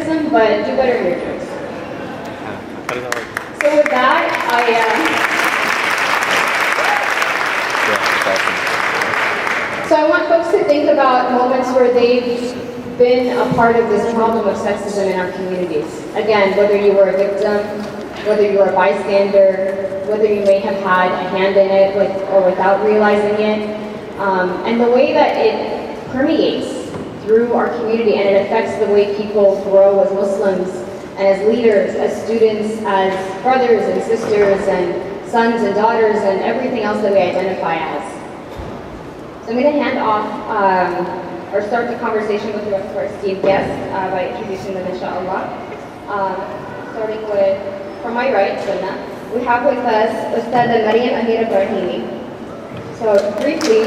criticism, but do better in your jokes. So with that, So I want folks to think about moments where they've been a part of this problem of sexism in our communities. Again, whether you were a victim, whether you were a bystander, whether you may have had a hand in it or without realizing it, and the way that it permeates through our community and it affects the way people grow as Muslims and as leaders, as students, as brothers and sisters and sons and daughters and everything else that we identify as. So I'm going to hand off or start the conversation with the rest of our esteemed guests by introducing them, inshallah. Starting with, from my right, Sunnah, we have with us Ustadha Maryam Amir. So briefly,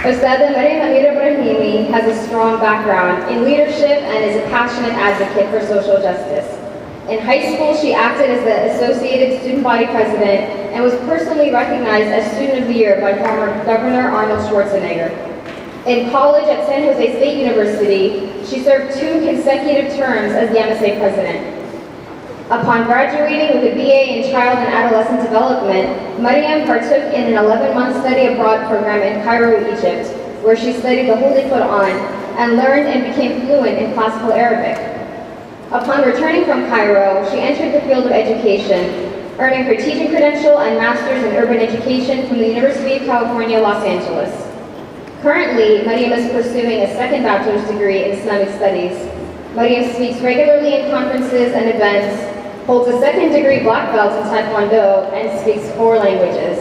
Ustadha Maryam Amir has a strong background in leadership and is a passionate advocate for social justice. In high school, she acted as the Associated Student Body President and was personally recognized as Student of the Year by former Governor Arnold Schwarzenegger. In college at San Jose State University, she served 2 consecutive terms as the MSA President. Upon graduating with a BA in Child and Adolescent Development, Maryam partook in an 11-month study abroad program in Cairo, Egypt, where she studied the Holy Quran and learned and became fluent in classical Arabic. Upon returning from Cairo, she entered the field of education, earning her teaching credential and master's in urban education from the University of California, Los Angeles. Currently, Maryam is pursuing a second bachelor's degree in Islamic studies. Maryam speaks regularly in conferences and events, holds a second degree black belt in Taekwondo, and speaks 4 languages.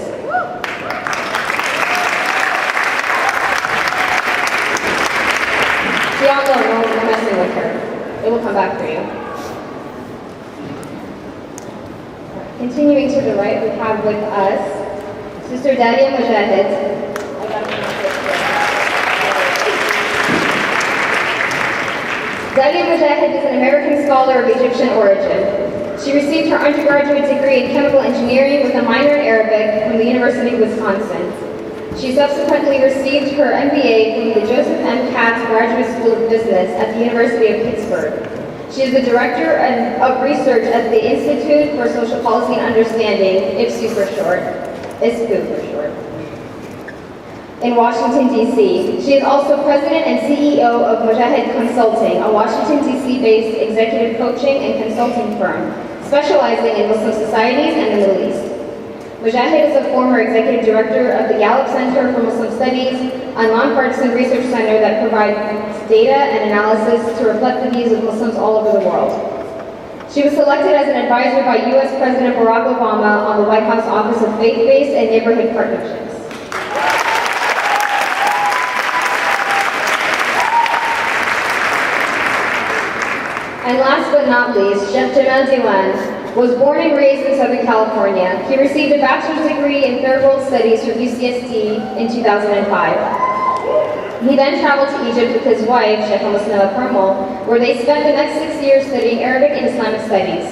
Y'all know, no messing with her. It will come back for you. Continuing to the right, we have with us Sister Dalia Mogahed. Dalia Mogahed is an American scholar of Egyptian origin. She received her undergraduate degree in chemical engineering with a minor in Arabic from the University of Wisconsin. She subsequently received her MBA from the Joseph M. Katz Graduate School of Business at the University of Pittsburgh. She is the Director of Research at the Institute for Social Policy and Understanding, ISPU for short, in Washington, D.C. She is also President and CEO of Mogahed Consulting, a Washington, D.C.-based executive coaching and consulting firm, specializing in Muslim societies and the Middle East. Mogahed is a former executive director of the Gallup Center for Muslim Studies, a nonpartisan research center that provides data and analysis to reflect the views of Muslims all over the world. She was selected as an advisor by U.S. President Barack Obama on the White House Office of Faith-Based and Neighborhood Partnerships. And last but not least, Imam Jamal Diwan was born and raised in Southern California. He received a bachelor's degree in Third World Studies from UCSD in 2005. He then traveled to Egypt with his wife, Sheikha Musnah Permal, where they spent the next 6 years studying Arabic and Islamic studies.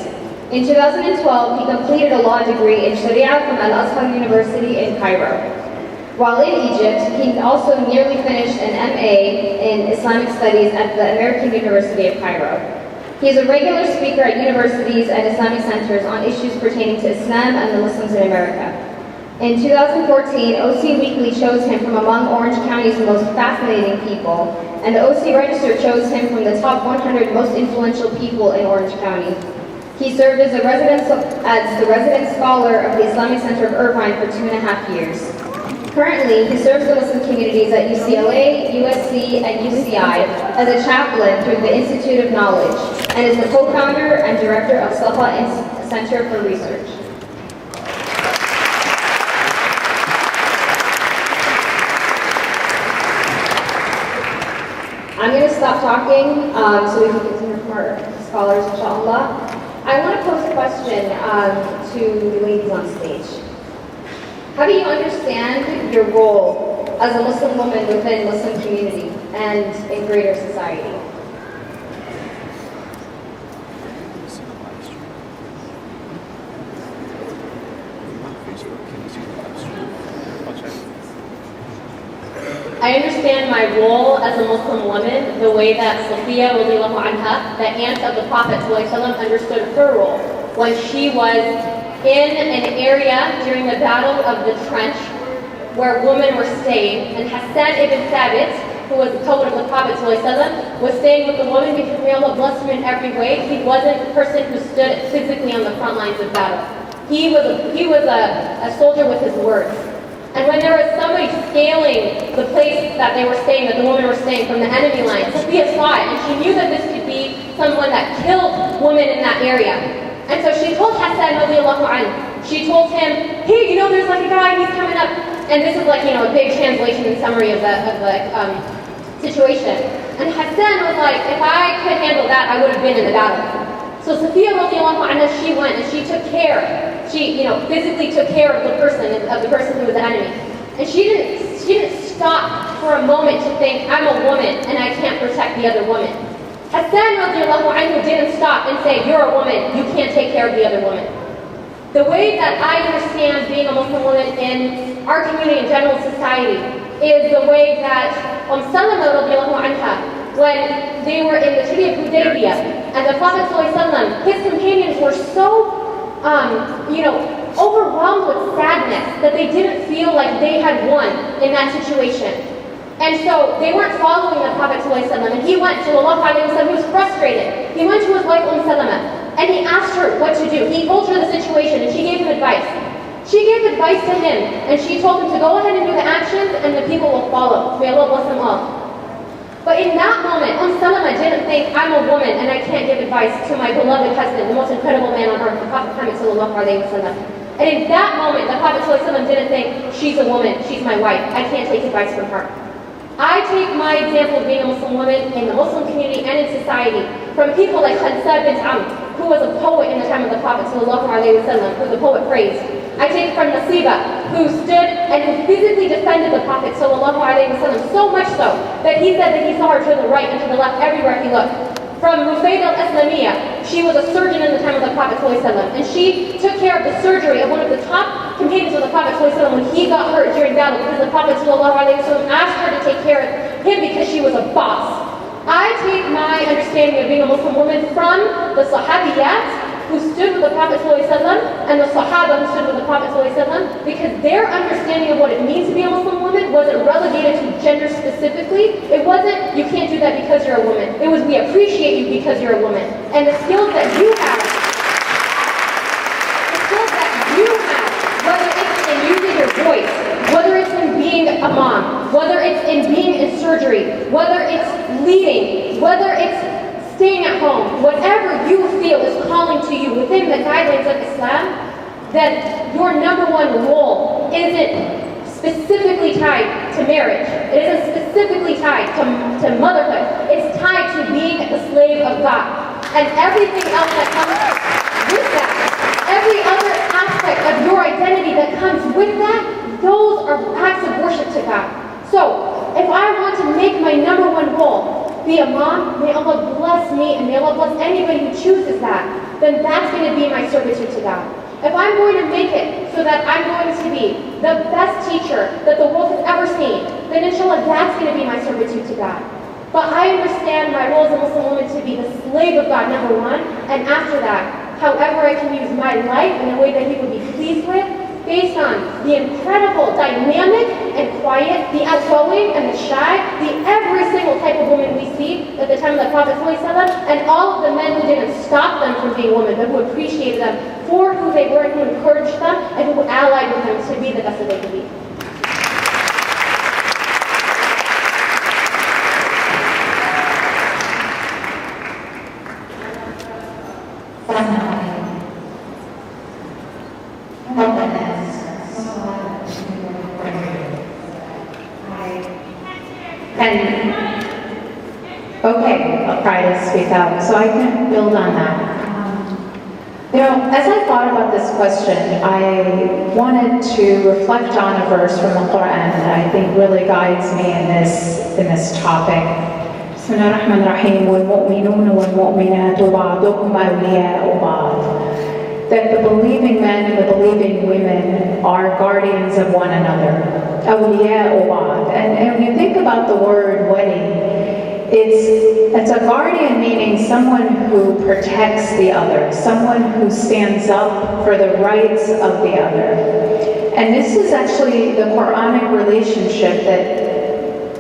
In 2012, he completed a law degree in Sharia from Al-Azhar University in Cairo. While in Egypt, he also nearly finished an MA in Islamic studies at the American University of Cairo. He is a regular speaker at universities and Islamic centers on issues pertaining to Islam and the Muslims in America. In 2014, OC Weekly chose him from among Orange County's most fascinating people, and the OC Register chose him from the top 100 most influential people in Orange County. He served as the resident scholar of the Islamic Center of Irvine for 2.5 years. Currently, he serves the Muslim communities at UCLA, USC, and UCI as a chaplain through the Institute of Knowledge, and is the co-founder and director of Safa Center for Research. I'm going to stop talking so we can continue from our scholars, inshallah. I want to pose a question to the ladies on stage. How do you understand your role as a Muslim woman within Muslim community and in greater society? I I understand my role as a Muslim woman the way that Safiya radiallahu anha, the aunt of the Prophet ﷺ, understood her role when she was in an area during the battle of the trench where women were staying, and Hassan ibn Thabit, who was the poet of the Prophet ﷺ, was staying with the woman because may Allah bless him in every way. He wasn't the person who stood physically on the front lines of battle. He was a soldier with his words. And when there was somebody scaling the place that they were staying, that the women were staying from the enemy line, Safiya saw it, and she knew that this could be someone that killed women in that area. And so she told Hassan radiallahu anhu, she told him, hey, you know, there's like a guy, he's coming up. And this is like, you know, a big translation and summary of the situation. And Hassan was like, if I could handle that, I would have been in the battle. So Safiya radiallahu anha, she went and she took care. She, you know, physically took care of the person who was the enemy. And she didn't stop for a moment to think, I'm a woman and I can't protect the other woman. Hassan radiallahu anhu didn't stop and say, you're a woman, you can't take care of the other woman. The way that I understand being a Muslim woman in our community and general society is the way that Salama radiallahu anha, when they were in the Treaty of Hudaybiyah, and the Prophet ﷺ, his companions were so, overwhelmed with sadness that they didn't feel like they had won in that situation. And so they weren't following the Prophet ﷺ, and he went to Allah, he was frustrated. He went to his wife Salama, and he asked her what to do. He told her the situation, and she gave him advice. She gave advice to him, and she told him to go ahead and do the actions, and the people will follow. May Allah bless them all. But in that moment, Salama didn't think, I'm a woman and I can't give advice to my beloved husband, the most incredible man on earth, the Prophet Muhammad sallallahu alayhi wa sallam. And in that moment, the Prophet sallallahu alayhi wa sallam didn't think, she's a woman, she's my wife, I can't take advice from her. I take my example of being a Muslim woman in the Muslim community and in society from people like Khansa bint Amr, who was a poet in the time of the Prophet sallallahu alayhi wa sallam, who the poet praised. I take from Nasiba, who stood and who physically defended the Prophet sallallahu alayhi wa sallam, so much so that he said that he saw her to the right and to the left everywhere he looked. From Rufayd al-Islamiyya, she was a surgeon in the time of the Prophet sallallahu alayhi wa sallam, and she took care of the surgery of one of the top companions of the Prophet sallallahu alayhi wa sallam when he got hurt during battle, because the Prophet sallallahu alayhi wa sallam asked her to take care of him because she was a boss. I take my understanding of being a Muslim woman from the Sahabiyat, who stood with the Prophet ﷺ, and the Sahaba who stood with the Prophet ﷺ, because their understanding of what it means to be a Muslim woman wasn't relegated to gender specifically. It wasn't, you can't do that because you're a woman. It was, we appreciate you because you're a woman. And the skills that you have, whether it's in using your voice, whether it's in being a mom, whether it's in being in surgery, whether it's leading, whether it's staying at home, whatever you feel is calling to you within the guidelines of Islam, that your number one role isn't specifically tied to marriage. It isn't specifically tied to motherhood. It's tied to being the slave of God. And everything else that comes with that, every other aspect of your identity that comes with that, those are acts of worship to God. So, if I want to make my number one role be a mom, may Allah bless me and may Allah bless anybody who chooses that, then that's going to be my servitude to God. If I'm going to make it so that I'm going to be the best teacher that the world has ever seen, then inshallah that's going to be my servitude to God. But I understand my role as a Muslim woman to be the slave of God, number one, and after that, however I can use my life in a way that He would be pleased with, based on the incredible dynamic and quiet, the outgoing and the shy, the every single type of woman we see at the time of the Prophet ﷺ, and all of the men who didn't stop them from being women, but who appreciated them for who they were and who encouraged them and who allied with them to be the best that they could be. Okay, I'll try to speak up so I can build on that. As I thought about this question, I wanted to reflect on a verse from the Quran that I think really guides me in this topic. Bismillah ar-Rahman ar-Rahim. وَالْمُؤْمِنُونَ وَالْمُؤْمِنَاتُ بَعْضُهُمْ أَوْلِيَاءُ بَعْضٍ. that the believing men and the believing women are guardians of one another. Awliya ubad. And when you think about the word wali, it's a guardian, meaning someone who protects the other, someone who stands up for the rights of the other. And this is actually the Quranic relationship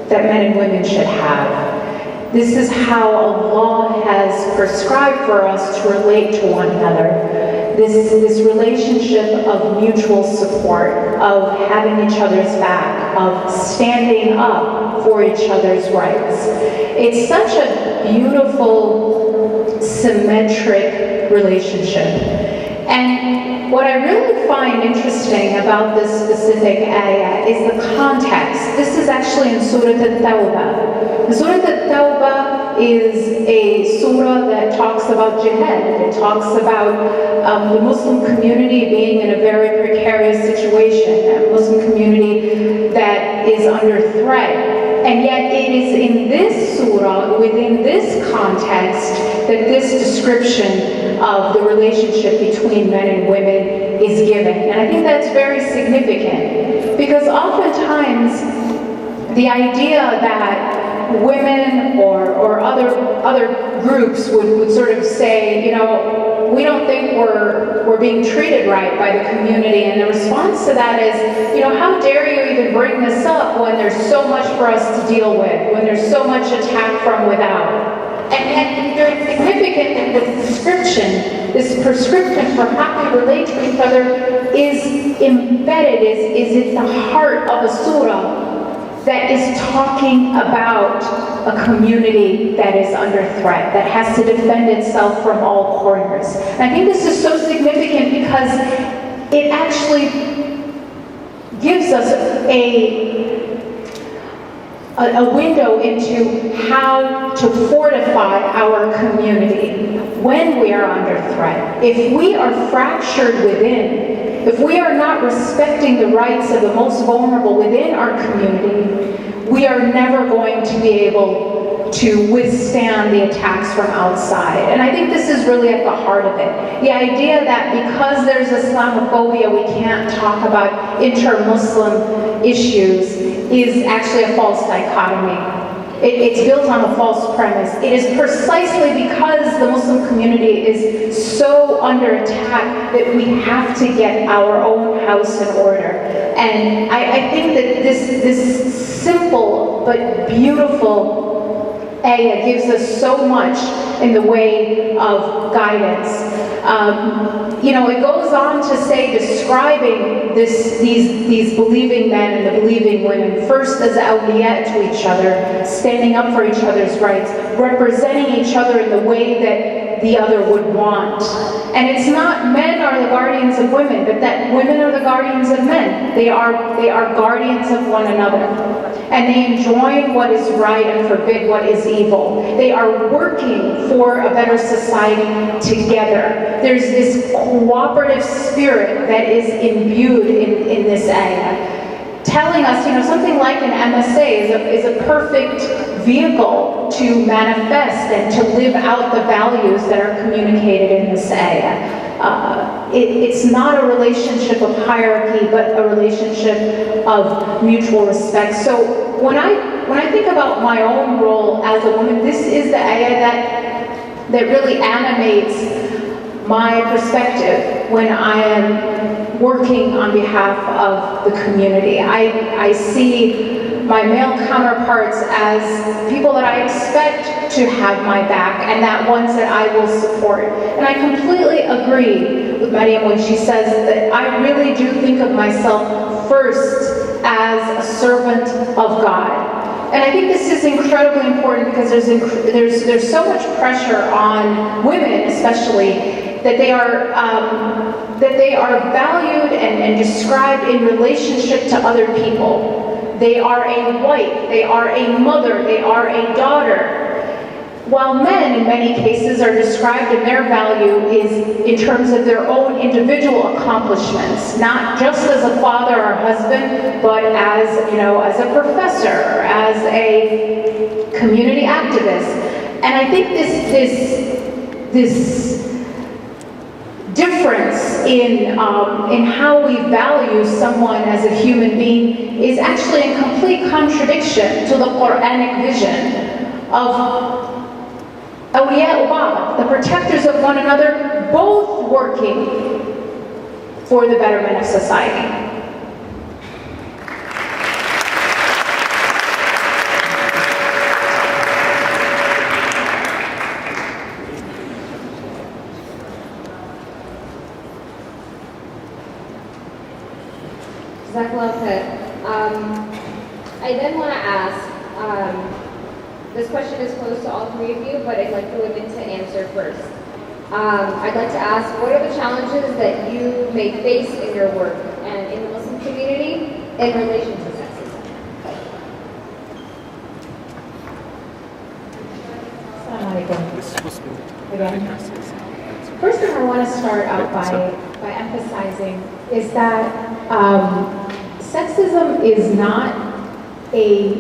that men and women should have. This is how Allah has prescribed for us to relate to one another. This relationship of mutual support, of having each other's back, of standing up for each other's rights. It's such a beautiful, symmetric relationship. And what I really find interesting about this specific ayah is the context. This is actually in Surah At-Tawbah. Surah At-Tawbah is a surah that talks about jihad. It talks about the Muslim community being in a very precarious situation, a Muslim community that is under threat. And yet it is in this surah, within this context, that this description of the relationship between men and women is given. And I think that's very significant, because oftentimes the idea that women or other groups would sort of say, you know, we don't think we're being treated right by the community, and the response to that is, you know, how dare you even bring this up when there's so much for us to deal with, when there's so much attack from without. And very significant in this description, this prescription for how we relate to each other is embedded, is at the heart of a surah that is talking about a community that is under threat, that has to defend itself from all corners. And I think this is so significant because it actually gives us a window into how to fortify our community when we are under threat. If we are fractured within, if we are not respecting the rights of the most vulnerable within our community, we are never going to be able to withstand the attacks from outside. And I think this is really at the heart of it. The idea that because there's Islamophobia, we can't talk about inter-Muslim issues is actually a false dichotomy. It's built on a false premise. It is precisely because the Muslim community is so under attack that we have to get our own house in order. And I think that this simple but beautiful ayah gives us so much in the way of guidance. You know, it goes on to say, describing these believing men and the believing women, first as awliya to each other, standing up for each other's rights, representing each other in the way that the other would want. And it's not men are the guardians of women, but that women are the guardians of men. They are guardians of one another. And they enjoin what is right and forbid what is evil. They are working for a better society together. There's this cooperative spirit that is imbued in this ayah, telling us, you know, something like an MSA is a perfect vehicle to manifest and to live out the values that are communicated in this ayah. It's not a relationship of hierarchy, but a relationship of mutual respect. So when I think about my own role as a woman, this is the ayah that really animates my perspective when I am working on behalf of the community. I see my male counterparts as people that I expect to have my back and that ones that I will support. And I completely agree with Maryam when she says that I really do think of myself first as a servant of God. And I think this is incredibly important because there's so much pressure on women, especially, that they are valued and described in relationship to other people. They are a wife, they are a mother, they are a daughter. While men, in many cases, are described in their value is in terms of their own individual accomplishments, not just as a father or husband, but as, you know, as a professor, as a community activist. And I think this difference difference in how we value someone as a human being is actually in complete contradiction to the Quranic vision of awliya ba'd, the protectors of one another, both working for the betterment of society. I then want to ask, this question is close to all three of you, but I'd like the women to answer first. I'd like to ask, what are the challenges that you may face in your work and in the Muslim community in relation to sexism? Again. First thing I want to start out by emphasizing is that sexism is not a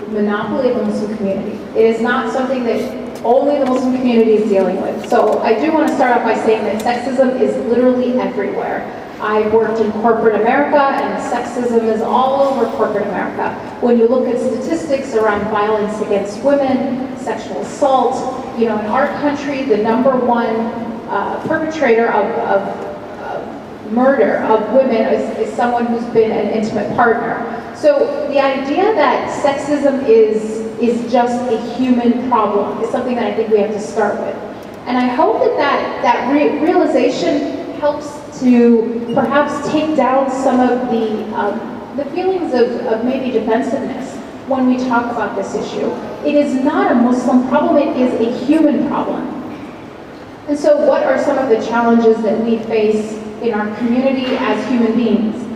monopoly of the Muslim community. It is not something that only the Muslim community is dealing with. So I do want to start off by saying that sexism is literally everywhere. I've worked in corporate America, and sexism is all over corporate America. When you look at statistics around violence against women, sexual assault, in our country, the number one perpetrator of murder of women is someone who's been an intimate partner. So the idea that sexism is just a human problem is something that I think we have to start with. And I hope that realization helps to perhaps take down some of the feelings of maybe defensiveness when we talk about this issue. It is not a Muslim problem, it is a human problem. And so what are some of the challenges that we face in our community as human beings?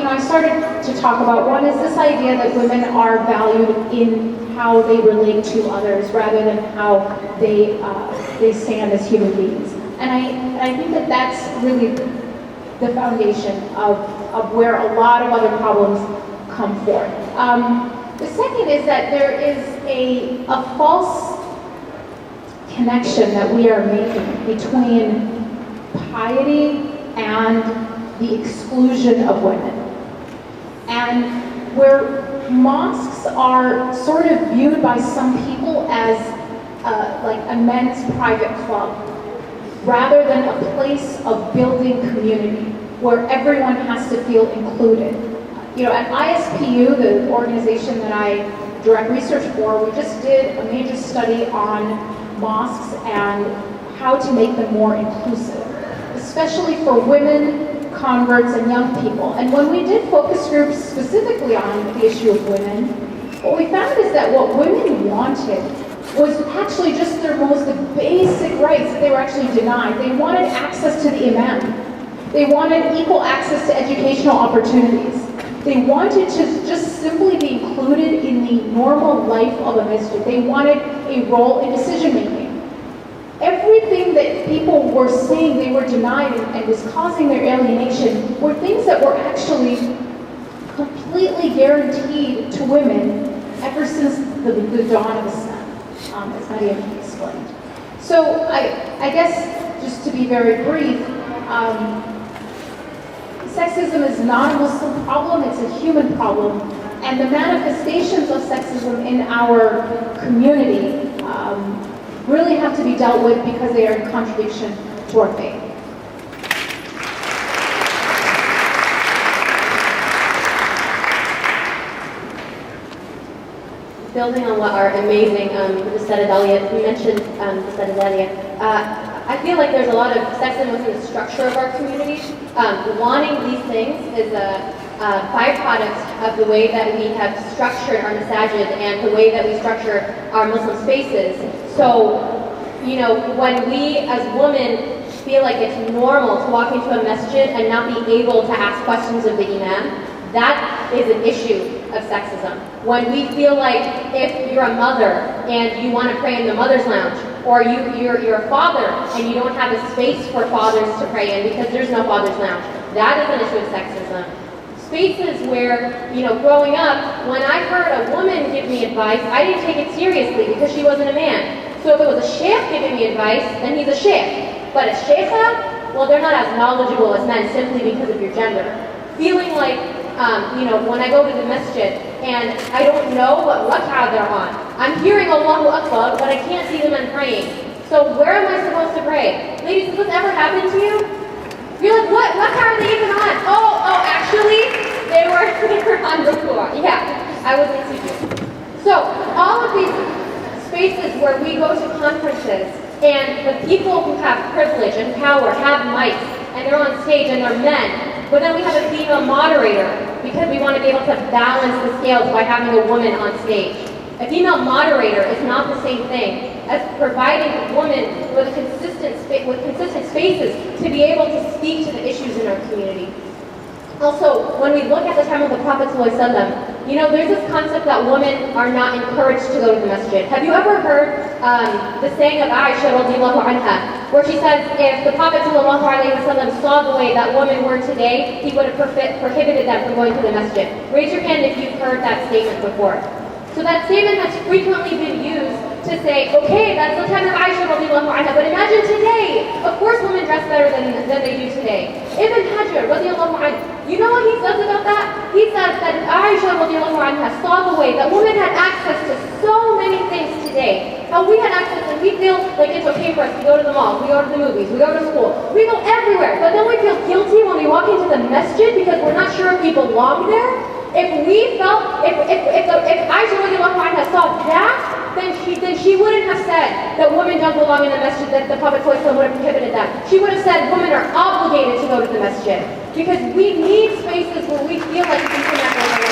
I started to talk about, one is this idea that women are valued in how they relate to others rather than how they stand as human beings. And I think that that's really the foundation of where a lot of other problems come forth. The second is that there is a false connection that we are making between piety and the exclusion of women. And where mosques are sort of viewed by some people as like a men's private club, rather than a place of building community where everyone has to feel included. At ISPU, the organization that I direct research for, we just did a major study on mosques and how to make them more inclusive, especially for women, converts, and young people. And when we did focus groups specifically on the issue of women, what we found is that what women wanted was actually just their most basic rights that they were actually denied. They wanted access to the imam. They wanted equal access to educational opportunities. They wanted to just simply be included in the normal life of a masjid. They wanted a role in decision making. Everything that people were saying they were denied and was causing their alienation were things that were actually completely guaranteed to women ever since the dawn of Islam, as Maryam explained. So I guess, just to be very brief, sexism is not a Muslim problem, it's a human problem. And the manifestations of sexism in our community really have to be dealt with because they are in contradiction to our faith. Building on what our amazing Ustad Dalia, you mentioned Ustad Dalia, I feel like there's a lot of sexism within the structure of our community. Wanting these things is a byproduct of the way that we have structured our masajid and the way that we structure our Muslim spaces. So, when we as women feel like it's normal to walk into a masjid and not be able to ask questions of the imam, that is an issue of sexism. When we feel like if you're a mother and you want to pray in the mother's lounge, or you're a father and you don't have a space for fathers to pray in because there's no father's lounge, that is an issue of sexism. Spaces where, growing up, when I heard a woman give me advice, I didn't take it seriously because she wasn't a man. So if it was a sheikh giving me advice, then he's a sheikh. But a sheikha, well, they're not as knowledgeable as men simply because of your gender. Feeling like, when I go to the masjid and I don't know what rak'ah they're on. I'm hearing Allahu Akbar, but I can't see the men praying. So where am I supposed to pray? Ladies, has this ever happened to you? You're like, what rak'ah are they even on? Oh, actually, they were on ruku'ah. Yeah, I was in sujood. So all of these spaces where we go to conferences and the people who have privilege and power have mics and they're on stage and they're men, but then we have a female moderator because we want to be able to balance the scales by having a woman on stage. A female moderator is not the same thing as providing a woman with consistent spaces to be able to speak to the issues in our community. Also, when we look at the time of the Prophet ﷺ, there's this concept that women are not encouraged to go to the masjid. Have you ever heard the saying of Aisha radiallahu anha, where she says, if the Prophet ﷺ saw the way that women were today, he would have prohibited them from going to the masjid. Raise your hand if you've heard that statement before. So that statement has frequently been used to say, okay, that's the time of Aisha radiallahu anha, but imagine today. Of course women dress better than they do today. Ibn Hajar radiallahu anha, you know what he says about that? He says that Aisha radiallahu anha saw the way that women had access to so many things today. How we had access and we feel like it's okay for us to go to the mall, we go to the movies, we go to school, we go everywhere, but then we feel guilty when we walk into the masjid because we're not sure if we belong there. If we felt, if Aisha radiallahu anha saw that, then she wouldn't have said that women don't belong in the masjid, that the Prophet ﷺ would have prohibited that. She would have said women are obligated to go to the masjid. Because we need spaces where we feel like we can connect with our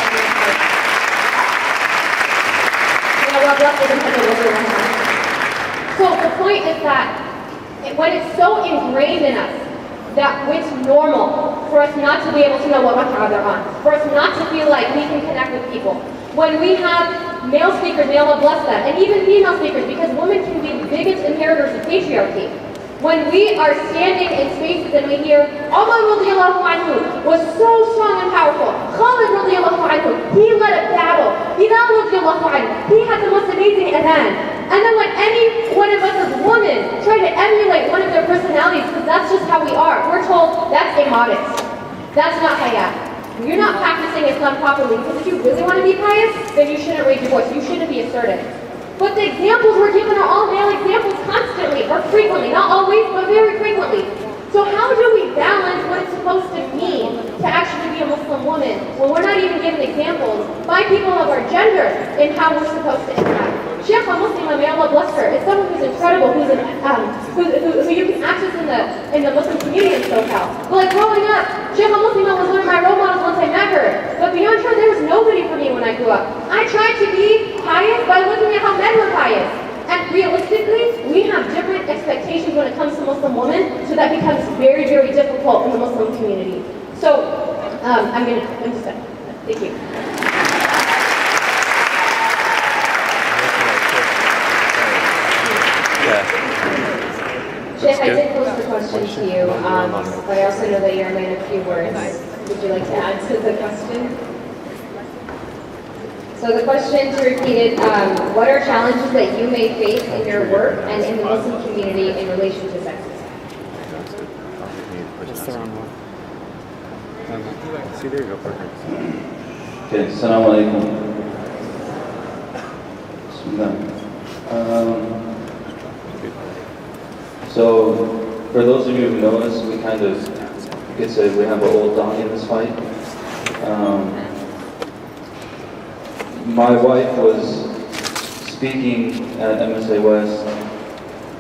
So the point is that when it's so ingrained in us, that it's normal for us not to be able to know what rak'ah they're on, for us not to feel like we can connect with people. When we have male speakers, may Allah bless them, and even female speakers, because women can be the biggest inheritors of patriarchy. When we are standing in spaces and we hear, Umar radiallahu anhu was so strong and powerful, Khalid radiallahu anhu, he led a battle, Bilal radiallahu anhu, he had the most amazing adhan. And then when any one of us as women try to emulate one of their personalities, because that's just how we are, we're told that's immodest. That's not hayat. You're not practicing Islam properly, because if you really want to be pious, then you shouldn't raise your voice. You shouldn't be assertive. But the examples we're given are all male examples constantly, or frequently, not always, but very frequently. So how do we balance what it's supposed to mean to actually be a Muslim woman when we're not even given examples by people of our gender in how we're supposed to interact? Sheikh Muslima, may Allah bless her, is someone who's incredible, who you can access in the Muslim community in SoCal. But like growing up, Sheikh Muslima was one of my role models once I met her. But beyond her, there was nobody for me when I grew up. I tried to be pious by looking at how men were pious. And realistically, we have different expectations when it comes to Muslim women, so that becomes very, very difficult in the Muslim community. So, I'm just done. Thank you. Sheikh, I did pose the question to you, but I also know that you're a man of few words. Would you like to add to the question? So the question, to repeat it, what are challenges that you may face in your work and in the Muslim community in relation to sexism? Just the wrong one. See, there you go, perfect. Okay, assalamu alaikum. Bismillah. So, for those of you who know us, we kind of, you could say we have an old dog in this fight. My wife was speaking at MSA West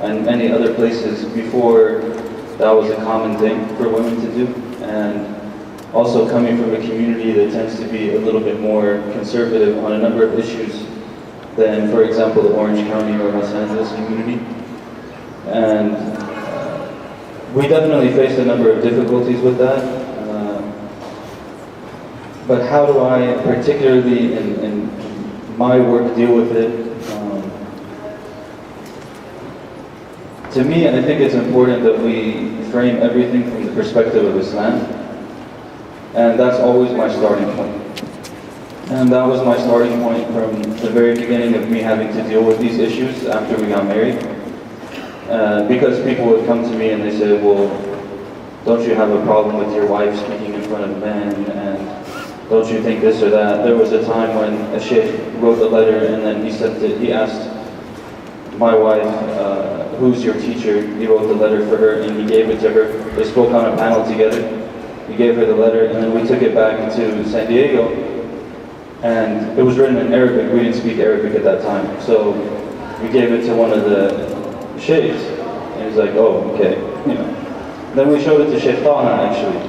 and many other places before that was a common thing for women to do, and also coming from a community that tends to be a little bit more conservative on a number of issues than, for example, the Orange County or Los Angeles community. And we definitely faced a number of difficulties with that. But how do I, particularly in my work, deal with it? To me, I think it's important that we frame everything from the perspective of Islam. And that's always my starting point. And that was my starting point from the very beginning of me having to deal with these issues after we got married. because people would come to me and they say, well, don't you have a problem with your wife speaking in front of men, and don't you think this or that? There was a time when a sheikh wrote a letter and then he asked my wife, who's your teacher? He wrote the letter for her and he gave it to her. They spoke on a panel together. He gave her the letter and then we took it back to San Diego, and it was written in Arabic. We didn't speak Arabic at that time. So we gave it to one of the sheikhs and he was like, oh, okay. Then we showed it to Sheikh Taha actually,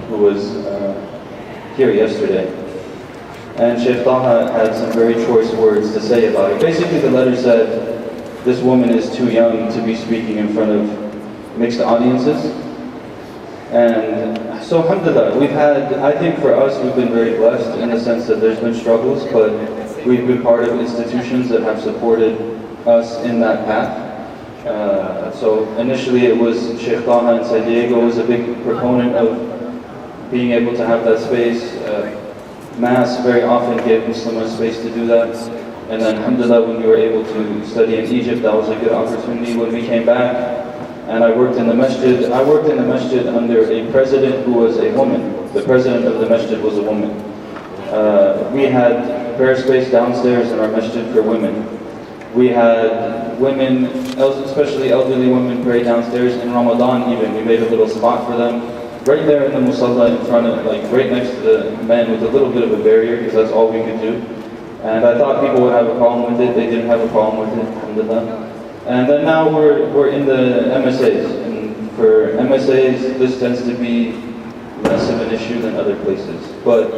who was here yesterday. And Sheikh Taha had some very choice words to say about it. Basically the letter said, this woman is too young to be speaking in front of mixed audiences. And so alhamdulillah, I think for us, we've been very blessed in the sense that there's been struggles, but we've been part of institutions that have supported us in that path. So initially it was Sheikh Taha in San Diego was a big proponent of being able to have that space. Mass very often gave Muslim a space to do that. And then alhamdulillah, when we were able to study in Egypt, that was a good opportunity. When we came back and I worked in the masjid under a president who was a woman. The president of the masjid was a woman. We had prayer space downstairs in our masjid for women. We had women, especially elderly women, pray downstairs in Ramadan even. We made a little spot for them, right there in the musalla in front of, right next to the men with a little bit of a barrier, because that's all we could do. And I thought people would have a problem with it. They didn't have a problem with it, alhamdulillah. And then now we're in the MSAs. And for MSAs, this tends to be less of an issue than other places. But,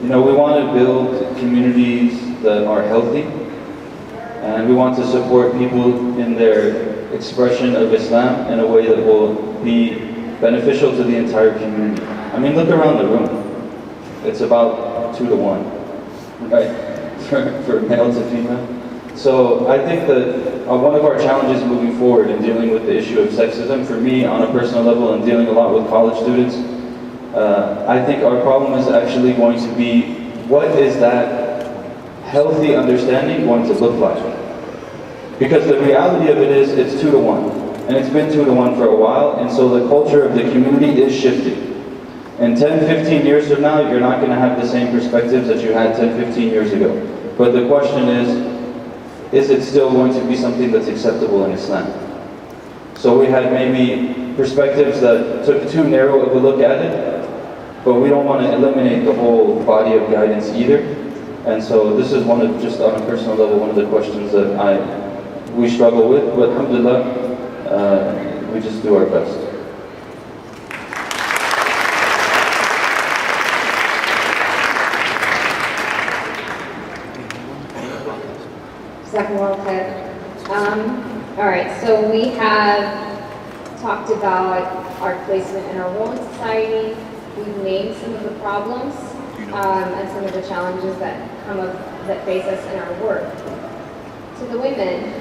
we want to build communities that are healthy. And we want to support people in their expression of Islam in a way that will be beneficial to the entire community. I mean, look around the room. It's about 2 to 1, right? For male to female. So I think that one of our challenges moving forward in dealing with the issue of sexism, for me on a personal level and dealing a lot with college students, I think our problem is actually going to be, what is that healthy understanding going to look like? Because the reality of it is, it's 2 to 1. And it's been 2 to 1 for a while, and so the culture of the community is shifting. And 10, 15 years from now, you're not going to have the same perspectives that you had 10, 15 years ago. But the question is it still going to be something that's acceptable in Islam? So we had maybe perspectives that took too narrow of a look at it, but we don't want to eliminate the whole body of guidance either. And so this is just on a personal level, one of the questions that we struggle with, but alhamdulillah, we just do our best. All right, so we have talked about our placement and our role in society. We've named some of the problems and some of the challenges that face us in our work. To the women,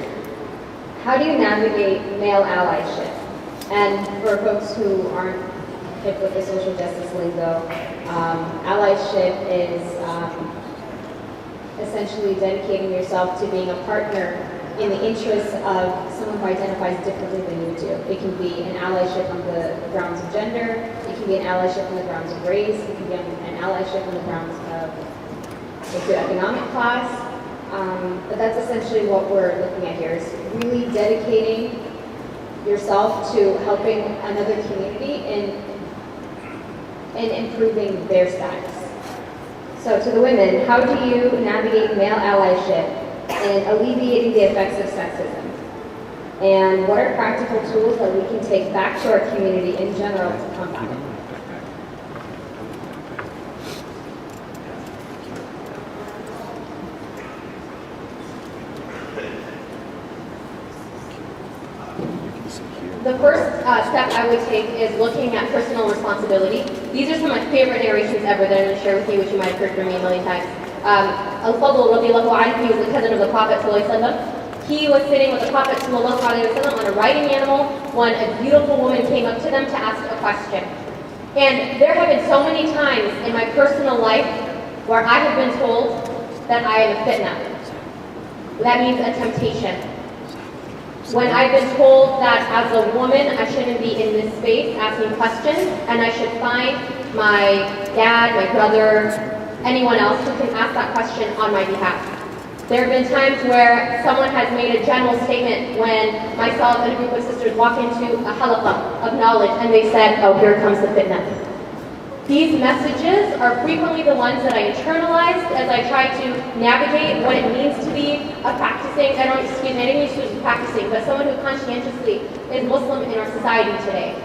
how do you navigate male allyship? And for folks who aren't hip with the social justice lingo, allyship is essentially dedicating yourself to being a partner in the interests of someone who identifies differently than you do. It can be an allyship on the grounds of gender, it can be an allyship on the grounds of race, it can be an allyship on the grounds of socioeconomic class. But that's essentially what we're looking at here, is really dedicating yourself to helping another community in improving their status. So to the women, how do you navigate male allyship and alleviating the effects of sexism? And what are practical tools that we can take back to our community in general to combat it? The first step I would take is looking at personal responsibility. These are some of my favorite narrations ever that I'm going to share with you, which you might have heard from me a million times. Al-Fadl radiallahu anhu, he was the cousin of the Prophet ﷺ. He was sitting with the Prophet ﷺ on a riding animal when a beautiful woman came up to them to ask a question. And there have been so many times in my personal life where I have been told that I am a fitna. That means a temptation. When I've been told that as a woman I shouldn't be in this space asking questions and I should find my dad, my brother, anyone else who can ask that question on my behalf. There have been times where someone has made a general statement when myself and a group of sisters walk into a halaqah of knowledge and they said, oh, here comes the fitna. These messages are frequently the ones that I internalized as I try to navigate what it means to be a practicing, I don't use practicing, but someone who conscientiously is Muslim in our society today.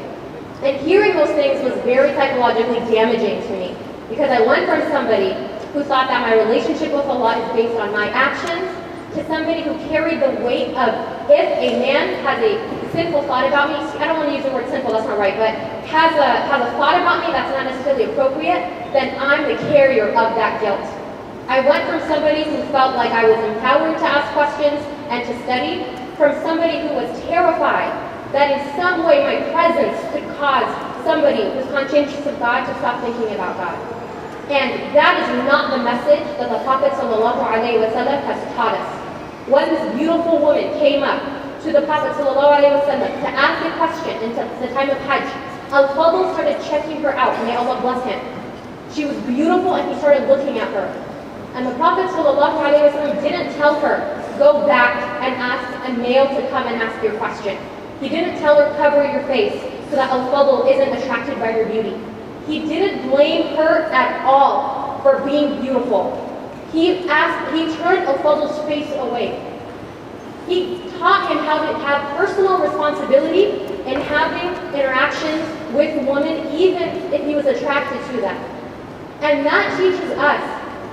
And hearing those things was very psychologically damaging to me because I went from somebody who thought that my relationship with Allah is based on my actions to somebody who carried the weight of if a man has a sinful thought about me, I don't want to use the word sinful, that's not right, but has a thought about me that's not necessarily appropriate, then I'm the carrier of that guilt. I went from somebody who felt like I was empowered to ask questions and to study, from somebody who was terrified that in some way my presence could cause somebody who's conscientious of God to stop thinking about God. And that is not the message that the Prophet ﷺ has taught us. When this beautiful woman came up to the Prophet ﷺ to ask a question in the time of Hajj, Al-Fadl started checking her out, may Allah bless him. She was beautiful and he started looking at her. And the Prophet ﷺ didn't tell her, go back and ask a male to come and ask your question. He didn't tell her, cover your face so that Al-Fadl isn't attracted by her beauty. He didn't blame her at all for being beautiful. He turned Al-Fadl's face away. He taught him how to have personal responsibility in having interactions with women, even if he was attracted to them. And that teaches us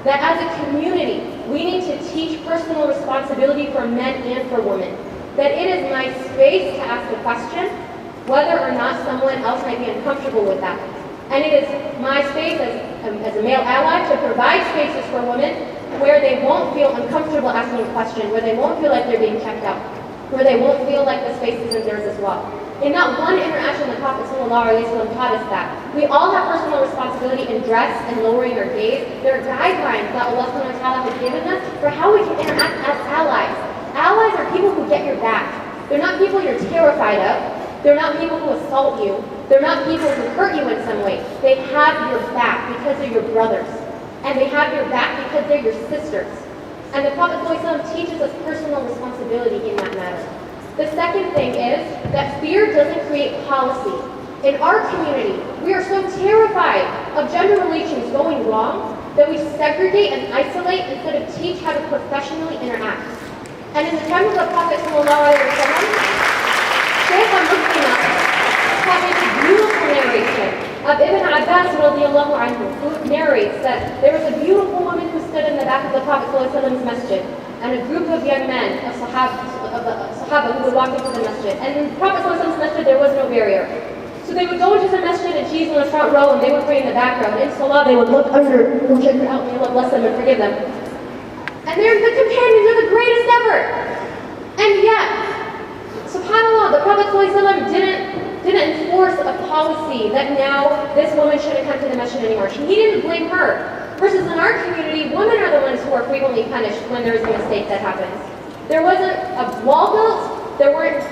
that as a community, we need to teach personal responsibility for men and for women. That it is my space to ask a question, whether or not someone else might be uncomfortable with that. And it is my space as a male ally to provide spaces for women where they won't feel uncomfortable asking a question, where they won't feel like they're being checked out, where they won't feel like the space isn't theirs as well. In that one interaction, the Prophet ﷺ taught us that. We all have personal responsibility in dress and lowering our gaze. There are guidelines that Allah subhanahu wa ta'ala has given us for how we can interact as allies. Allies are people who get your back. They're not people you're terrified of. They're not people who assault you. They're not people who hurt you in some way. They have your back because they're your brothers. And they have your back because they're your sisters. And the Prophet ﷺ teaches us personal responsibility in that matter. The second thing is that fear doesn't create policy. In our community, we are so terrified of gender relations going wrong that we segregate and isolate instead of teach how to professionally interact. And in the time of the Prophet ﷺ, Shaykh al-Muqtina taught me this beautiful narration of Ibn Abbas radiallahu anhu, who narrates that there was a beautiful woman who stood in the back of the Prophet ﷺ's masjid, and a group of young men, of Sahaba, who would walk into the masjid. And in the Prophet ﷺ's masjid, there was no barrier. So they would go into the masjid and she's in the front row, and they would pray in the back row. And in Salah, they would look under, and check her out, may Allah bless them and forgive them. And they're the companions, they're the greatest ever. And yet, subhanAllah, the Prophet ﷺ didn't enforce a policy that now this woman shouldn't come to the masjid anymore. He didn't blame her. Versus in our community, women are the ones who are frequently punished when there's a mistake that happens. There wasn't a wall built, there weren't,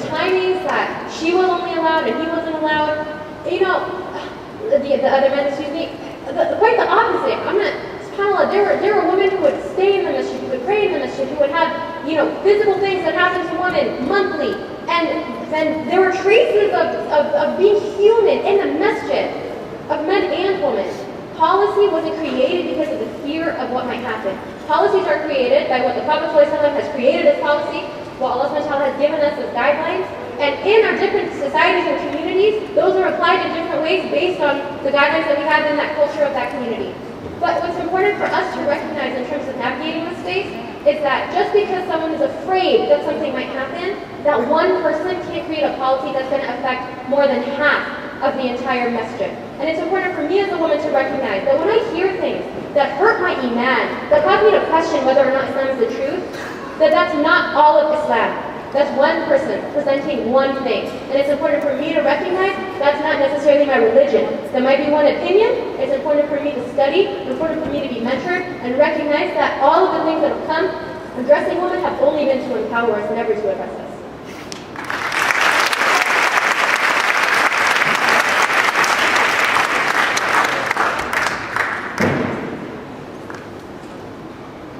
timings that she was only allowed and he wasn't allowed. The other men, quite the opposite. SubhanAllah, there were women who would stay in the masjid, who would pray in the masjid, who would have, physical things that happen to women monthly. And then there were traces of being human in the masjid, of men and women. Policy wasn't created because of the fear of what might happen. Policies are created by what the Prophet ﷺ has created as policy, what Allah subhanahu wa ta'ala has given us as guidelines, and in our different societies and communities, those are applied in different ways based on the guidelines that we have in that culture of that community. But what's important for us to recognize in terms of navigating this space is that just because someone is afraid that something might happen, that one person can't create a policy that's going to affect more than half of the entire masjid. And it's important for me as a woman to recognize that when I hear things that hurt my iman, that cause me to question whether or not Islam is the truth, that's not all of Islam. That's one person presenting one thing. And it's important for me to recognize that's not necessarily my religion. That might be one opinion. It's important for me to study. It's important for me to be mentored and recognize that all of the things that have come addressing women have only been to empower us, never to oppress us.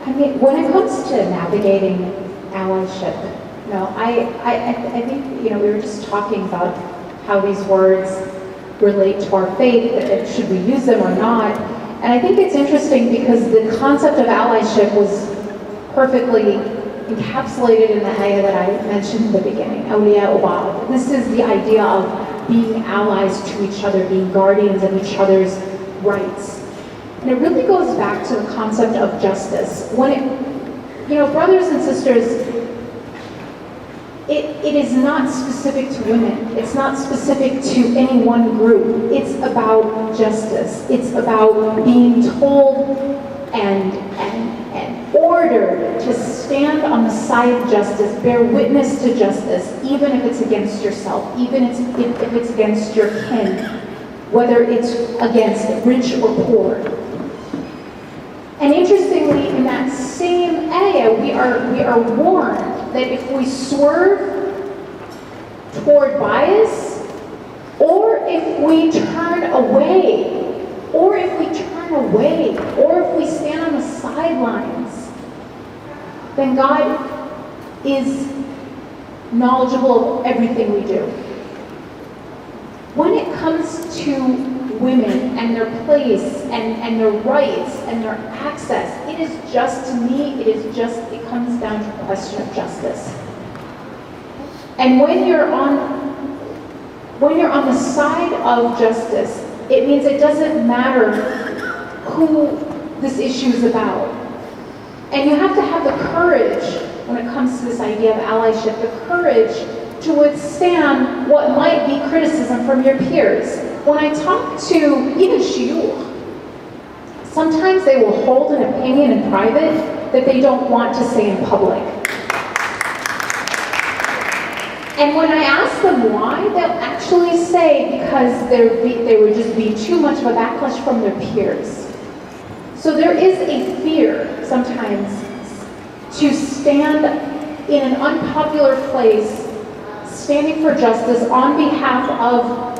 I mean, when it comes to navigating allyship, I think, we were just talking about how these words relate to our faith, and should we use them or not. And I think it's interesting because the concept of allyship was perfectly encapsulated in the ayah that I mentioned in the beginning, awliya ba'd. This is the idea of being allies to each other, being guardians of each other's rights. And it really goes back to the concept of justice. When brothers and sisters, it is not specific to women. It's not specific to any one group. It's about justice. It's about being told and ordered to stand on the side of justice, bear witness to justice, even if it's against yourself, even if it's against your kin, whether it's against rich or poor. And interestingly, in that same ayah, we are warned that if we swerve toward bias, or if we turn away, or if we stand on the sidelines, then God is knowledgeable of everything we do. When it comes to women and their place and their rights and their access, it comes down to a question of justice. And when you're on the side of justice, it means it doesn't matter who this issue is about. And you have to have the courage, when it comes to this idea of allyship, the courage to withstand what might be criticism from your peers. When I talk to even shuyukh, sometimes they will hold an opinion in private that they don't want to say in public. And when I ask them why, they'll actually say because there would just be too much of a backlash from their peers. So there is a fear sometimes to stand in an unpopular place, standing for justice on behalf of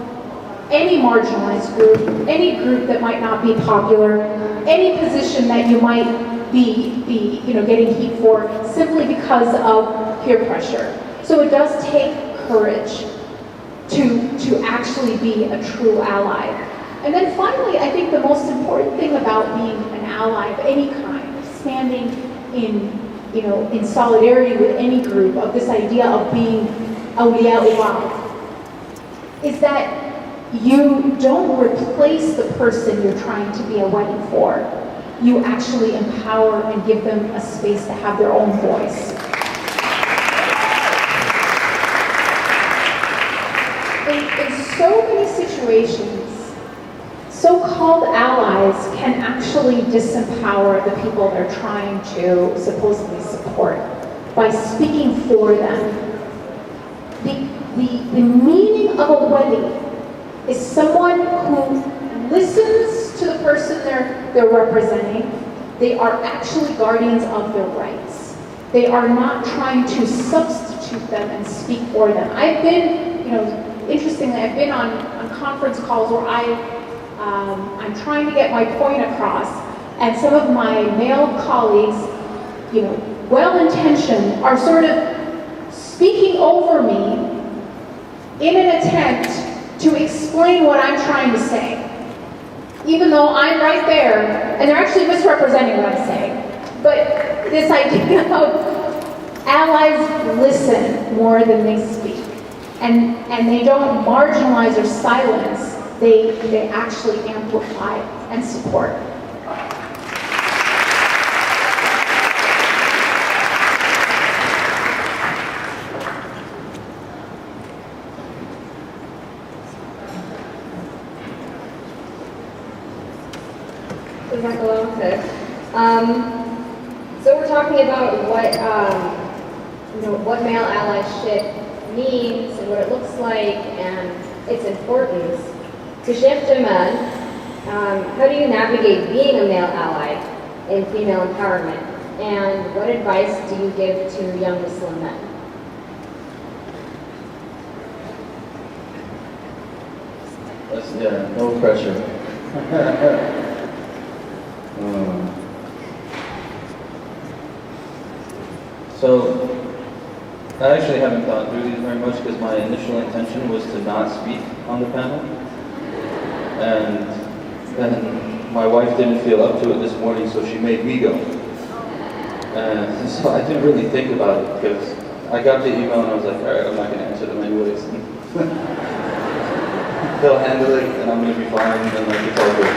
any marginalized group, any group that might not be popular, any position that you might be getting heat for simply because of peer pressure. So it does take courage to actually be a true ally. And then finally, I think the most important thing about being an ally of any kind, standing in solidarity with any group, of this idea of being awliya ba'd, is that you don't replace the person you're trying to be a wali for. You actually empower and give them a space to have their own voice. In so many situations, so-called allies can actually disempower the people they're trying to supposedly support by speaking for them. The meaning of a wali is someone who listens to the person they're representing. They are actually guardians of their rights. They are not trying to substitute them and speak for them. I've been, interestingly, I've been on conference calls where I'm trying to get my point across, and some of my male colleagues, well-intentioned, are sort of speaking over me in an attempt to explain what I'm trying to say, even though I'm right there, and they're actually misrepresenting what I'm saying. But this idea of allies listen more than they speak, and they don't marginalize or silence, they actually amplify and support. So we're talking about what male allyship means and what it looks like and its importance. To Sheikh Jamal, how do you navigate being a male ally in female empowerment? And what advice do you give to young Muslim men? No pressure. So, I actually haven't thought through these very much because my initial intention was to not speak on the panel. And then my wife didn't feel up to it this morning, so she made me go. And so I didn't really think about it because I got the email and I was like, alright, I'm not going to answer them anyways. They'll handle it and I'm going to be fine and like it's all good.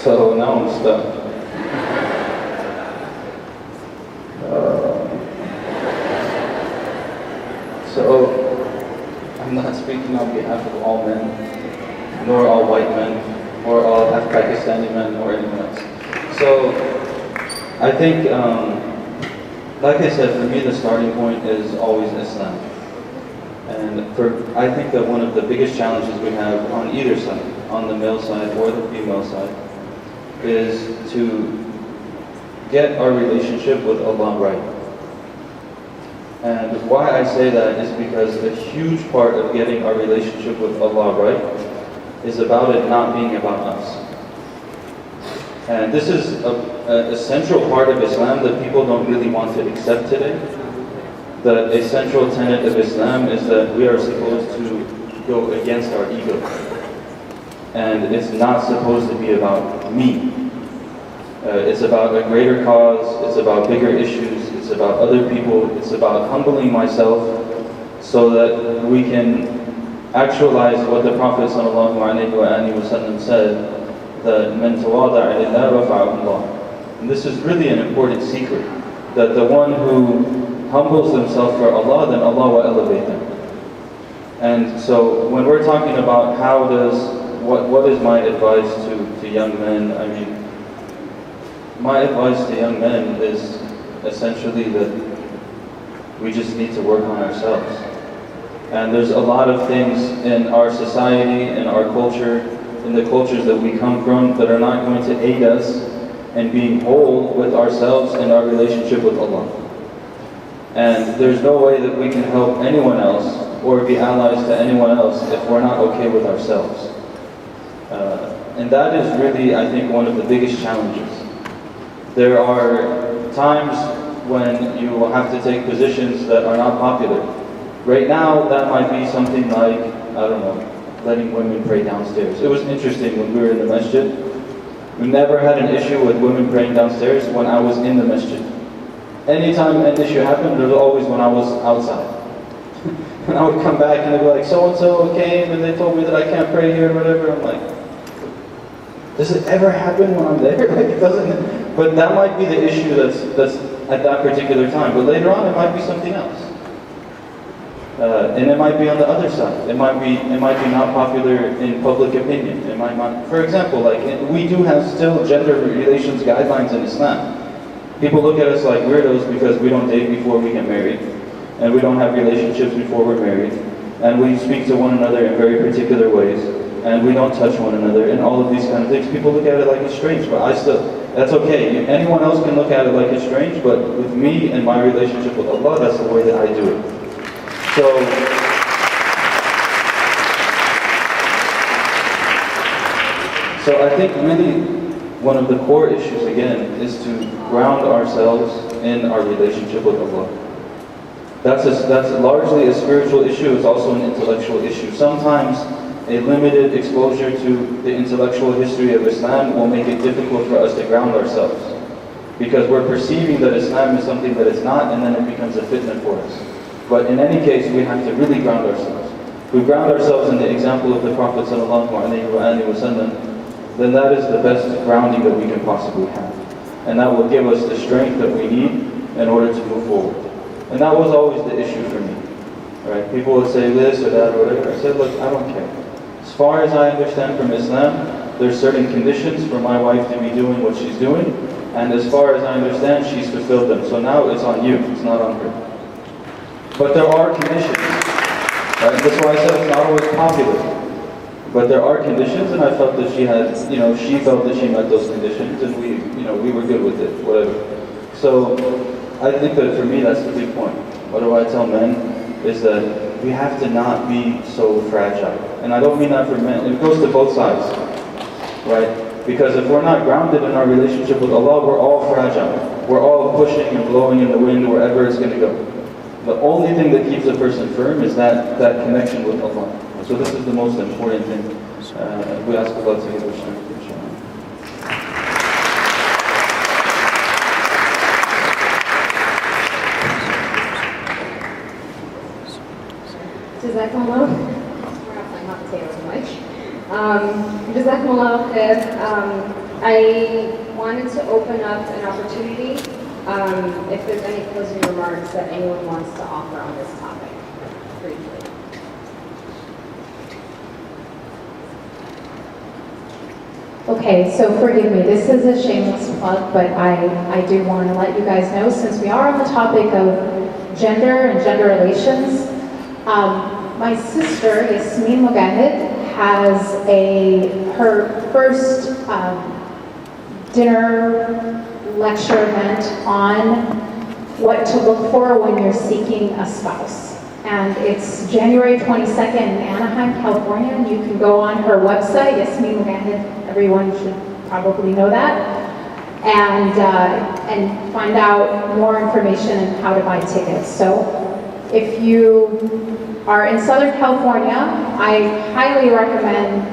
So now I'm stuck. So I'm not speaking on behalf of all men, nor all white men, or all Pakistani men, or anyone else. So I think, like I said, for me the starting point is always Islam. And I think that one of the biggest challenges we have on either side, on the male side or the female side, is to get our relationship with Allah right. And why I say that is because a huge part of getting our relationship with Allah right is about it not being about us. And this is a central part of Islam that people don't really want to accept today. That a central tenet of Islam is that we are supposed to go against our ego. And it's not supposed to be about me. It's about a greater cause, it's about bigger issues, it's about other people, it's about humbling myself so that we can actualize what the Prophet ﷺ said, that مَنْ تَوَاضَعَ لِلَّهِ رَفَعَهُ اللَّهُ. And this is really an important secret, that the one who humbles himself for Allah, then Allah will elevate them. And so when we're talking about what is my advice to young men, I mean, my advice to young men is essentially that we just need to work on ourselves. And there's a lot of things in our society, in our culture, in the cultures that we come from that are not going to aid us in being whole with ourselves and our relationship with Allah. And there's no way that we can help anyone else or be allies to anyone else if we're not okay with ourselves. And that is really, I think, one of the biggest challenges. There are times when you will have to take positions that are not popular. Right now, that might be something like, I don't know, letting women pray downstairs. It was interesting when we were in the masjid. We never had an issue with women praying downstairs when I was in the masjid. Anytime an issue happened, there was always when I was outside. And I would come back and they'd be like, so-and-so came and they told me that I can't pray here or whatever. I'm like, does it ever happen when I'm there? Like, it doesn't. But that might be the issue that's at that particular time. But later on, it might be something else. And it might be on the other side. It might be not popular in public opinion. It might not. For example, like we do have still gender relations guidelines in Islam. People look at us like weirdos because we don't date before we get married, and we don't have relationships before we're married, and we speak to one another in very particular ways, and we don't touch one another, and all of these kind of things. People look at it like it's strange, but that's okay. Anyone else can look at it like it's strange, but with me and my relationship with Allah, that's the way that I do it. So I think really one of the core issues, again, is to ground ourselves in our relationship with Allah. That's largely a spiritual issue. It's also an intellectual issue. Sometimes a limited exposure to the intellectual history of Islam will make it difficult for us to ground ourselves, because we're perceiving that Islam is something that it's not, and then it becomes a fitna for us. But in any case, we have to really ground ourselves. If we ground ourselves in the example of the Prophet ﷺ, then that is the best grounding that we can possibly have. And that will give us the strength that we need in order to move forward. And that was always the issue for me. Right? People would say this or that or whatever. I said, look, I don't care. As far as I understand from Islam, there's certain conditions for my wife to be doing what she's doing. And as far as I understand, she's fulfilled them. So now it's on you, it's not on her. But there are conditions. Right? That's why I said it's not always popular. But there are conditions, and I felt that she had, she felt that she met those conditions, and we were good with it, whatever. So I think that for me, that's the big point. What do I tell men? Is that we have to not be so fragile. And I don't mean that for men. It goes to both sides, right? Because if we're not grounded in our relationship with Allah, we're all fragile. We're all pushing and blowing in the wind wherever it's going to go. The only thing that keeps a person firm is that connection with Allah. So this is the most important thing. We ask Allah to give us strength, inshallah. Jazakumullah. We're not playing hot potatoes too much. Jazakumullah khair. I wanted to open up an opportunity if there's any closing remarks that anyone wants to offer on this topic, briefly. Okay, so forgive me, this is a shameless plug, but I do want to let you guys know, since we are on the topic of gender and gender relations, my sister, Maryam Amir, has her first dinner lecture event on what to look for when you're seeking a spouse. And it's January 22nd in Anaheim, California. And you can go on her website, Maryam Amir, everyone should probably know that, and find out more information on how to buy tickets. So if you are in Southern California, I highly recommend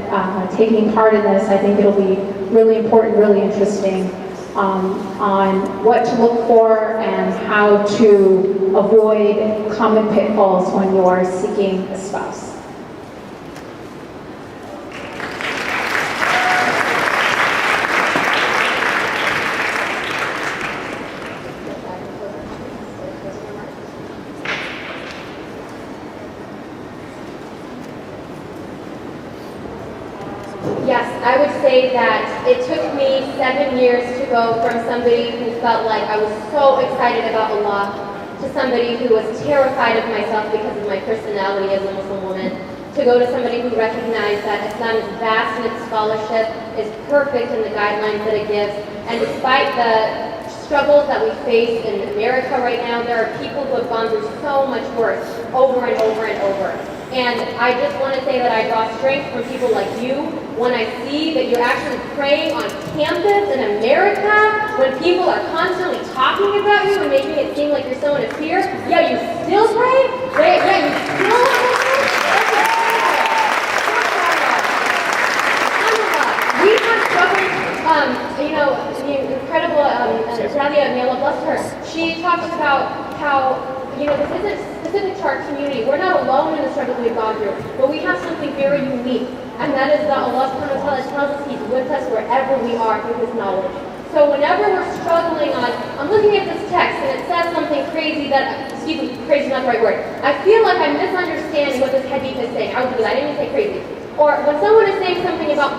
taking part in this. I think it'll be really important, really interesting on what to look for and how to avoid common pitfalls when you are seeking a spouse. Yes, I would say that it took me 7 years to go from somebody who felt like I was so excited about Allah to somebody who was terrified of myself because of my personality as a Muslim woman, to go to somebody who recognized that Islam is vast in its scholarship, is perfect in the guidelines that it gives, and despite the struggles that we face in America right now, there are people who have gone through so much worse over and over and over. And I just want to say that I draw strength from people like you when I see that you're actually praying on campus in America, when people are constantly talking about you and making it seem like you're someone of fear. Yeah, you still pray? Yeah, you still pray? We have struggles, the incredible Dalia, may Allah bless her. She talks about how this isn't specific to our community. We're not alone in the struggle we've gone through, but we have something very unique, and that is that Allah subhanahu wa ta'ala tells us He's with us wherever we are through His knowledge. So whenever we're struggling I'm looking at this text and it says something crazy crazy is not the right word. I feel like I'm misunderstanding what this hadith is saying. I didn't even say crazy. Or when someone is saying something about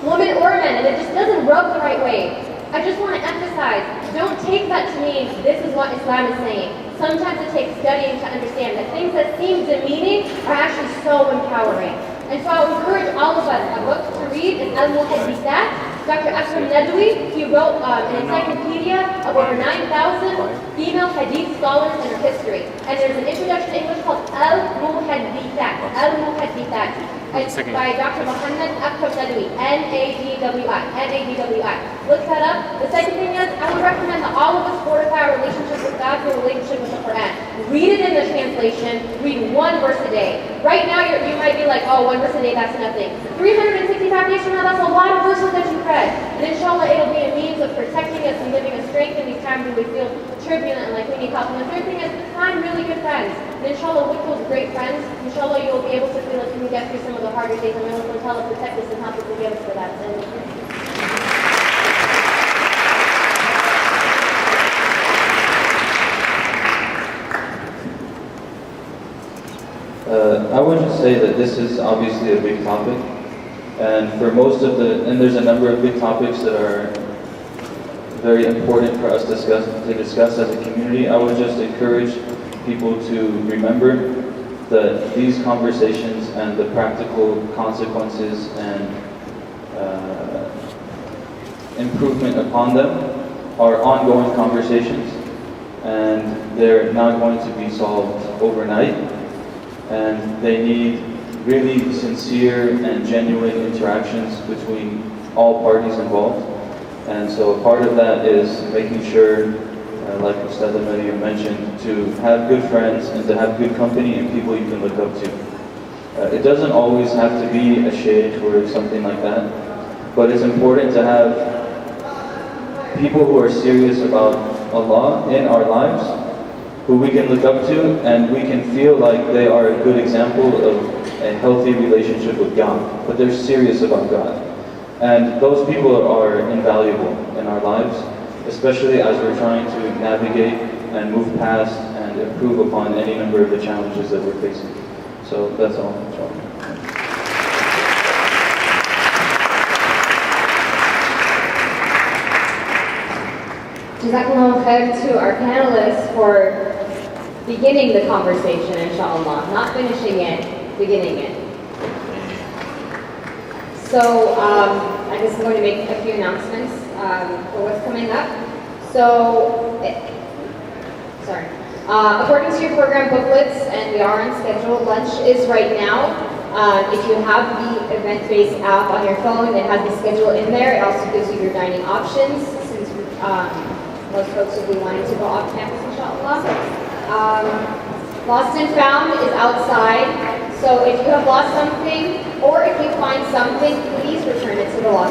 women or men and it just doesn't rub the right way, I just want to emphasize, don't take that to mean this is what Islam is saying. Sometimes it takes studying to understand that things that seem demeaning are actually so empowering. And so I would encourage all of us, a book to read is Al-Muhaddithat. Dr. Akram Nadwi, he wrote an encyclopedia of over 9,000 female hadith scholars in her history. And there's an introduction to English called Al-Muhaddithat. Al-Muhaddithat. It's by Dr. Muhammad Akram Nadwi, N-A-D-W-I. Look that up. The second thing is, I would recommend that all of us fortify our relationship with God through a relationship with the Quran. Read it in the translation. Read one verse a day. Right now, you might be like, oh, one verse a day, that's nothing. 365 days from now, that's a lot of verses that you've read. And inshallah, it'll be a means of protecting us and giving us strength in these times when we feel turbulent and like we need help. And the third thing is, find really good friends. And inshallah, with those great friends, inshallah, you'll be able to feel like you can get through some of the harder days, and may Allah ta'ala protect us and help us to get us to that. I would just say that this is obviously a big topic, and for most of and there's a number of big topics that are very important for us to discuss as a community. I would just encourage people to remember that these conversations and the practical consequences and improvement upon them are ongoing conversations, and they're not going to be solved overnight, and they need really sincere and genuine interactions between all parties involved. And so part of that is making sure, like Ustad Maryam mentioned, to have good friends and to have good company and people you can look up to. It doesn't always have to be a sheikh or something like that, but it's important to have people who are serious about Allah in our lives, who we can look up to and we can feel like they are a good example of a healthy relationship with God, but they're serious about God. And those people are invaluable in our lives, especially as we're trying to navigate and move past and improve upon any number of the challenges that we're facing. So that's all. Jazakallah khair to our panelists for beginning the conversation, inshallah, not finishing it, beginning it. So I guess I'm going to make a few announcements for what's coming up. So, according to your program booklets, and we are on schedule, lunch is right now. If you have the event-based app on your phone, it has the schedule in there. It also gives you your dining options, since most folks will be wanting to go off campus, inshallah. Lost and Found is outside. So if you have lost something, or if you find something, please return it to the Lost